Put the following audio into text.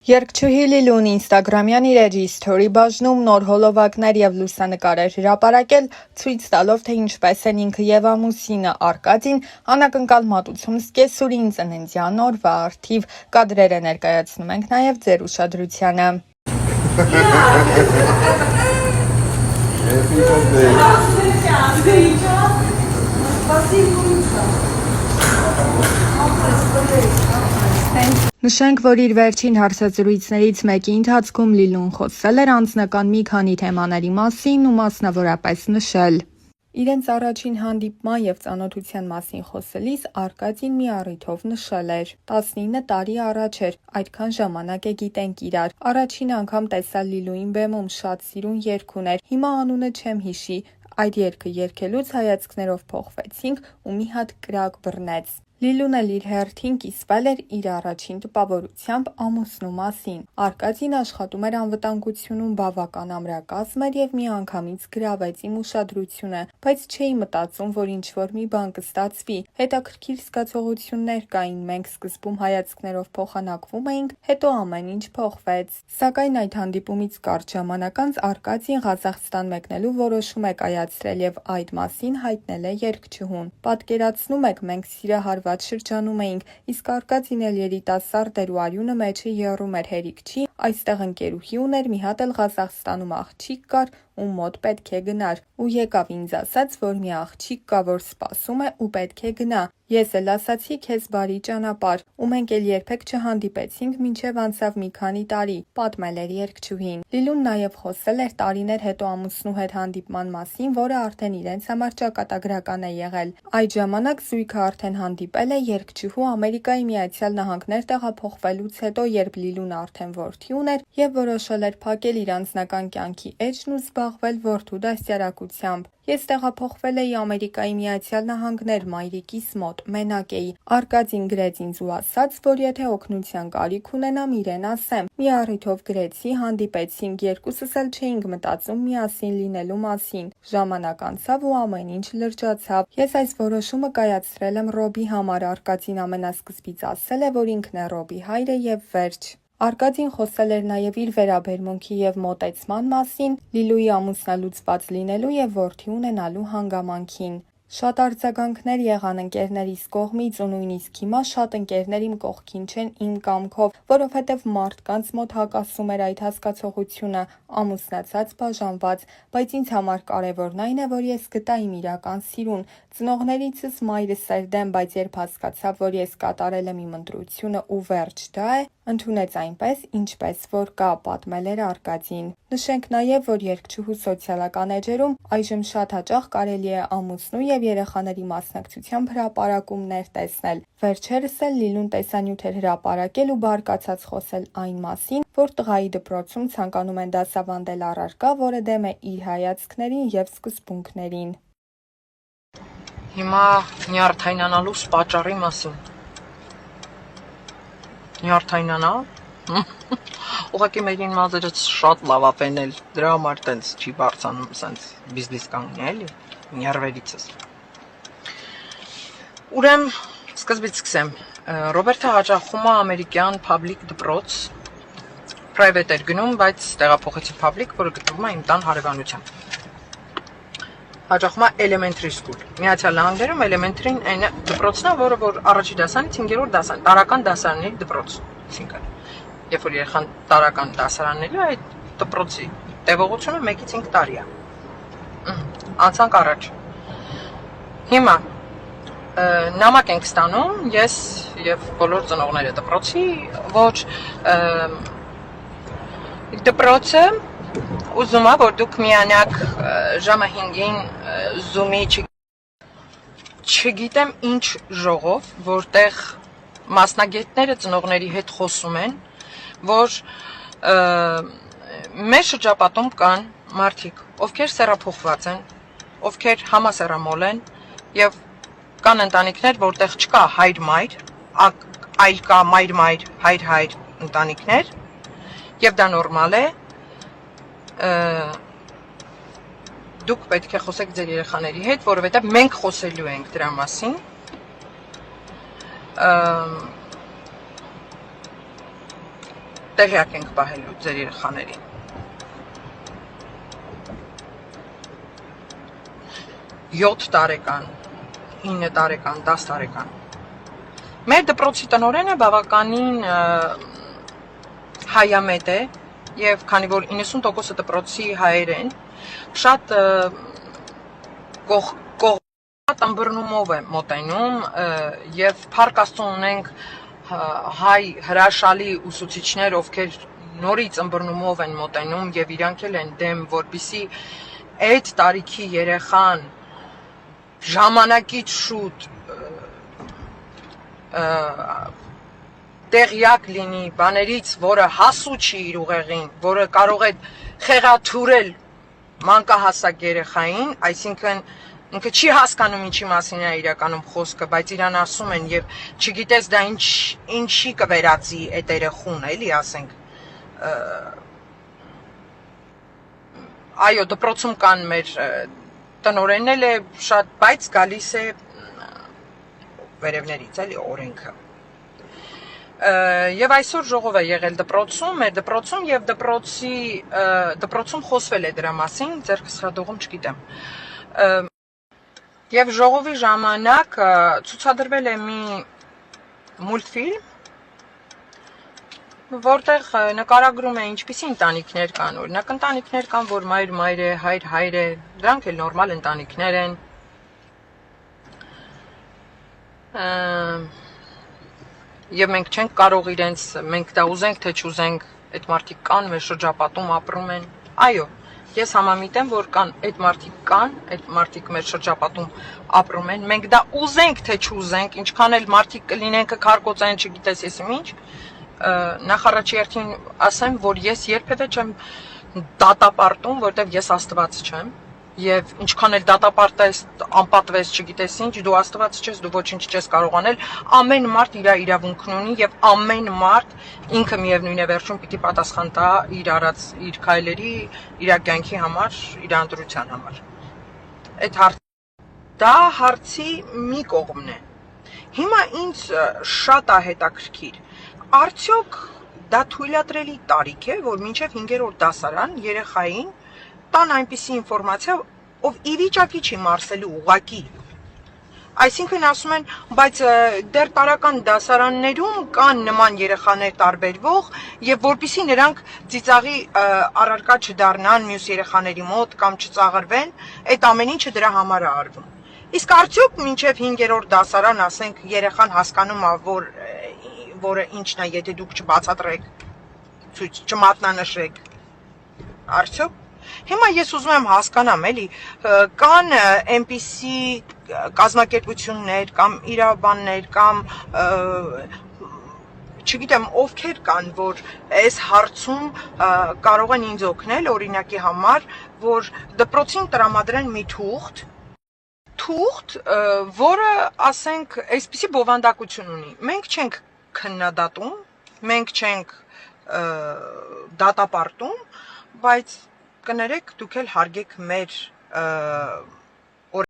Երգչուհի Լիլուն ինստագրամյան իր էջի սթորի բաժնում նոր հոլովակներ եւ լուսանկար էր հրապարակել, ցույց տալով, թե ինչպես են ինքը եւ ամուսինը Արկադին անակնկալ մատուցում սկեսուրին ծննդյան օրվա առթիվ։ Կադրերը ներկայացնում ենք նաեւ ձեր ուշադրությանը։ Նշենք, որ իր վերջին հարցազրույցներից մեկի ընթացքում Լիլուն խոսել էր անձնական մի քանի թեմաների մասին ու մասնավորապես նշել. Իրենց առաջին հանդիպման եւ ծանոթության մասին խոսելիս Արկադին մի առիթով նշել էր. 19 տարի առաջ էր, այդքան ժամանակ է գիտենք իրար, առաջին անգամ տեսա Լիլուին բեմում, շատ սիրուն երգ ուներ, հիմա անունը չեմ հիշի, այդ երգը երգելուց հայացքներով փոխվեցինք ու մի հատ կրակ բռնեց։ Լիլուն էլ իր հերթին կիսվել էր իր առաջին տպավորությամբ ամուսնու մասին։ Արկադին աշխատում էր անվտանգությունում, բավական ամրակազմ էր եւ միանգամից գրավեց իմ ուշադրությունը, բայց չէի մտածում, որ ինչ-որ մի բան կստացվի։ Հետաքրքիր զգացողություններ կային, մենք սկզբում հայացքներով փոխանակվում էինք, հետո ամեն ինչ փոխվեց։ Սակայն այդ հանդիպումից կարճ ժամանակ անց Արկադին Ղազախստան մեկնելու որոշում է կայացրել եւ այդ մասին հայտնել է երգչուհուն։ Պատկերացնում եք, մենք սիրահարված շրջանում էինք, իսկ Արկադին էլ երիտասարդ էր ու արյունը մեջը եռում էր, հերիք չի, այստեղ ընկերուհի ուներ, մի հատ էլ Ղազախստանում աղջիկ կար, ում մոտ պետք է գնար, ու եկավ ինձ ասաց, որ մի աղջիկ կա, որ սպասում է ու պետք է գնա։ Ես էլ ասացի քեզ բարի ճանապարհ, ու մենք էլ երբեք չհանդիպեցինք մինչև անցավ մի քանի տարի, պատմել էր երգչուհին։ Լիլուն նաև խոսել էր տարիներ հետո ամուսնու հետ հանդիպման մասին, որը արդեն իրենց համար ճակատագրական է եղել։ Այդ ժամանակ զույգը արդեն հանդիպել է երգչուհու Ամերիկայի Միացյալ Նահանգներ տեղափոխվելուց հետո, երբ Լիլուն արդեն որդի ուներ եւ որոշել էր փակել իր անձնական կյանքի էջն ու զբաղվել որդու դաստիարակությամբ։ Ես տեղափոխվել էի Ամերիկայի Միացյալ Նահանգներ մայրիկիս մոտ, մենակ էի։ Արկադին գրեց ինձ ու ասաց, որ եթե օգնության կարիք ունենամ, իրեն ասեմ։ Մի առիթով գրեցի, հանդիպեցինք, երկուսս էլ չէինք մտածում միասին լինելու մասին։ Ժամանակ անցավ ու ամեն ինչ լրջացավ։ Ես այս որոշումը կայացրել եմ Ռոբի համար, Արկադին ամենասկզբից ասել է, որ ինքն է Ռոբի հայրը եւ վերջ։ Արկադին խոսել էր նաև իր վերաբերմունքի եւ մոտեցման մասին, Լիլուի ամուսնալուծված լինելու եւ որդի ունենալու հանգամանքին։ Շատ արձագանքներ եղան ընկերներիս կողմից ու նույնիսկ հիմա շատ ընկերներ իմ կողքին չեն իմ կամքով, որովհետև մարդկանց մոտ հակասում էր այդ հասկացողությունը, ամուսնացած բաժանված, բայց ինձ համար կարևորն այն է, որ ես գտա իմ իրական սիրուն։ Ծնողներիցս մայրս էր դեմ, բայց երբ հասկացավ, որ ես կատարել եմ իմ ընտրությունը ու վերջ դա է, ընդունեց այնպես, ինչպես որ կա, պատմել էր Արկադին։ Նշենք նաև, որ երգչուհու սոցիալական էջերում այժմ շատ հաճախ կարելի է ամուսնու եւ երեխաների մասնակցությամբ հրապարակումներ տեսնել։ Վերջերս էլ Լիլուն տեսանյութ էր հրապարակել ու բարկացած խոսել այն մասին, որ տղայի դպրոցում ցանկանում են դասավանդել առարկա, որը դեմ է իր հայացքներին եւ սկզբունքներին։ Հիմա նյարդայնանալու պատճառի մասին։ Նյարդայնանալ ուղղակի մերին մազերը շատ լավ ապենել, դրա համար տենց չի բարձանում, սենց բիզնես կանգնի էլի, նյարվերիցս։ Ուրեմ, սկզբից սկսեմ, Ռոբերտը հաճախում է ամերիկյան public դպրոց, private էր գնում, բայց տեղափոխեցի public, որը գտնվում է իմ տան հարևանությամբ։ Հաճախում է elementary school, Միացյալ Նահանգներում elementary-ն այն դպրոցն է, որը որ առաջի դասարանից 5-րդ դասարան, տարական դասարանների դպրոց, այսինքն, երբ որ երեխան տարական դասարանների այդ դպրոցի տևողությունը 1-ից 5 տարի է։ Անցանք առաջ։ Հիմա նամակ ենք ստանում, ես եւ բոլոր ծնողները դպրոցի, որ դպրոցը ուզում է, որ դուք միանաք ժամը 5-ին Zoom-ի չգիտեմ ինչ ժողով, որտեղ մասնագետները ծնողների հետ խոսում են, որ մեր շրջապատում կան մարդիկ, ովքեր սեռափոխված են, ովքեր համասեռամոլ են եւ կան ընտանիքներ, որտեղ չկա հայր-մայր, այլ կա մայր-մայր, հայր-հայր ընտանիքներ եւ դա նորմալ է։ Դուք պետք է խոսեք ձեր երեխաների հետ, որովհետև մենք խոսելու ենք դրա մասին։ տեղյակ ենք պահելու ձեր երեխաներին։ Յոթ տարեկան, 9 տարեկան, 10 տարեկան։ Մեր դպրոցի տնօրենը բավականին հայամետ է եւ քանի որ 90% դպրոցի հայեր են, շատ ըմբռնումով է մոտենում եւ փառք Աստծո ունենք հայ հրաշալի ուսուցիչներ, ովքեր նորից ըմբռնումով են մոտենում եւ իրանք էլ են դեմ, որպիսի այդ տարիքի երեխան ժամանակից շուտ տեղյակ լինի բաներից, որը հասու չի իր ուղեղին, որը կարող է խեղաթյուրել մանկահասակ երեխային, այսինքն ինքը չի հասկանում ինչի մասին է իրականում խոսքը, բայց իրան ասում են եւ չգիտես դա ինչի կվերածի այդ երեխուն, էլի ասենք։ Այո, դպրոցում կան մեր տնօրենն էլ է շատ, բայց գալիս է վերևներից, էլի օրենքը։ Եվ այսօր ժողով է եղել դպրոցում, մեր դպրոցում եւ դպրոցում խոսվել է դրա մասին, ձերքս հրադողում չգիտեմ։ Եվ ժողովի ժամանակ ցուցադրվել է մի մուլտֆիլմ, որտեղ նկարագրում է ինչպիսի ընտանիքներ կան, օրինակ ընտանիքներ կան, որ մայր է, հայր է, դրանք էլ նորմալ ընտանիքներ են։ Եվ մենք չենք կարող իրենց, մենք դա ուզենք, թե չուզենք, այդ մարդիկ կան, մեր շրջապատում ապրում են։ Այո, ես համամիտեմ, որ կան այդ մարդիկ մեր շրջապատում ապրում են, մենք դա ուզենք, թե չուզենք, ինչքան էլ մարդիկ կլինեն, կքարկոծեն, չգիտես ես ինչ, նախ առաջին ասեմ, որ ես երբևէ չեմ դատապարտում, որտեղ ես Աստված չեմ, եւ ինչքան էլ դատապարտես, անպատվես, չգիտես ինչ, դու Աստված չես, դու ոչինչ չես կարող անել, ամեն մարդ իր իրավունքն ունի եւ ամեն մարդ ինքը միևնույն է վերջում պիտի պատասխան տա իր արած իր քայլերի, իր կյանքի համար, իր ընտրության համար։ Դա հարցի մի կողմն է։ Հիմա ինձ շատ է հետաքրքիր, արդյոք դա թույլատրելի տարիք է, որ մինչև 5-րդ դասարան երեխային տան այնպիսի ինֆորմացիա, ով ի վիճակի չի մարսելու ուղակի։ Այսինքն ասում են, բայց դեռ տարական դասարաններում կան նման երեխաներ տարբերվող, եւ որpիսի նրանք ծիծաղի առարկա չդառնան մյուս երեխաների մոտ կամ չծաղրվեն, այդ ամեն ինչը դրա համար է արվում։ Իսկ արդյոք մինչև 5-րդ դասարան, ասենք, երեխան հասկանում է, որը ինչն է, եթե դուք չբացատրեք, չմատնանշեք, արդյոք։ Հիմա ես ուզում եմ հասկանամ, էլի, կան այնպիսի կազմակերպություններ կամ իրավաբաններ կամ չգիտեմ ովքեր կան, որ այս հարցում կարող են ինձ օգնել, օրինակի համար, որ դպրոցին տրամադրեն մի թուղթ, որը, ասենք, այսպիսի բովանդակություն ունի։ Մենք չենք քննադատում, մենք չենք դատապարտում, բայց կներեք, դուք էլ հարգեք մեր